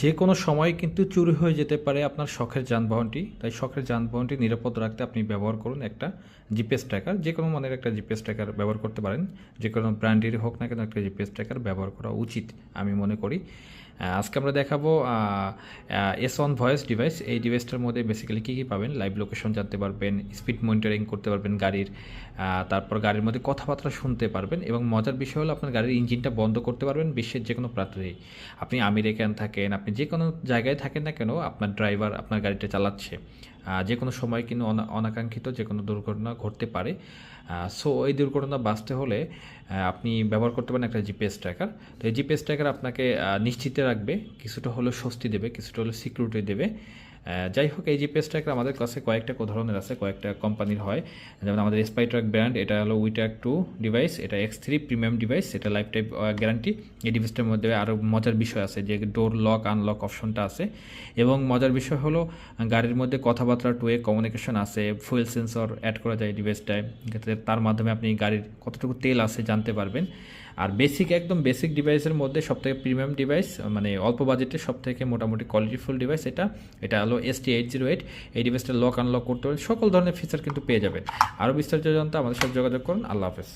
যে কোনো সময় কিন্তু চুরি হয়ে যেতে পারে আপনার শখের যানবাহনটি। তাই শখের যানবাহনটি নিরাপদ রাখতে আপনি ব্যবহার করুন একটা জিপিএস ট্র্যাকার। যে কোনো মানের একটা জিপিএস ট্র্যাকার ব্যবহার করতে পারেন। যে কোনো ব্র্যান্ডেরই হোক না কেন একটা জিপিএস ট্র্যাকার ব্যবহার করা উচিত আমি মনে করি। আজকে আমরা দেখাবো S1 ভয়েস ডিভাইস। এই ডিভাইসটার মধ্যে বেসিক্যালি কী কী পাবেন, লাইভ লোকেশন জানতে পারবেন, স্পিড মনিটরিং করতে পারবেন গাড়ির, তারপর গাড়ির মধ্যে কথাবার্তা শুনতে পারবেন এবং মজার বিষয় হলো আপনার গাড়ির ইঞ্জিনটা বন্ধ করতে পারবেন বিশ্বের যে কোনো প্রান্তেই। আপনি আমেরিকান থাকেন, আপনি যে কোনো জায়গায় থাকেন না কেন, আপনার ড্রাইভার আপনার গাড়িটা চালাচ্ছে, যে কোনো সময় কিন্তু অনাকাঙ্ক্ষিত যে কোনো দুর্ঘটনা ঘটতে পারে। সো এই দুর্ঘটনা বাঁচতে হলে আপনি ব্যবহার করতে পারেন একটা জিপিএস ট্র্যাকার। তো এই জিপিএস ট্র্যাকার আপনাকে নিশ্চিত রাখবে, কিছুটা হলেও স্বস্তি দেবে, কিছুটা হলেও সিকিউরিটি দেবে। যাই হোক, এই জিপিএস ট্র্যাকার আমাদের কাছে কয়েকটা ধরনের আছে, কয়েকটা কোম্পানির হয়। যেমন আমাদের স্পাইট্রাক ব্র্যান্ড, এটা হলো উইট্রাক 2 ডিভাইস, এটা X3 প্রিমিয়াম ডিভাইস, এটা লাইফ টাইম গ্যারান্টি। এই ডিভাইসটার মধ্যে আরও মজার বিষয় আছে যে ডোর লক আনলক অপশনটা আছে এবং মজার বিষয় হলো গাড়ির মধ্যে কথাবার্তা টু ওয়ে কমিউনিকেশন আছে, ফুয়েল সেন্সর অ্যাড করা যায় ডিভাইসটায়, যাতে তার মাধ্যমে আপনি গাড়ির কতটুকু তেল আছে জানতে পারবেন। আর একদম বেসিক ডিভাইসের মধ্যে সবথেকে প্রিমিয়াম ডিভাইস, মানে অল্প বাজেটে সবথেকে মোটামুটি কোয়ালিটিফুল ডিভাইস এটা হলো ST808। এই ডিভাইসটা লক আনলক করতে পারেন, সকল ধরনের ফিচার কিন্তু পেয়ে যাবেন। আরও বিস্তারিত জানতে আমাদের সাথে যোগাযোগ করুন। আল্লাহ হাফেজ।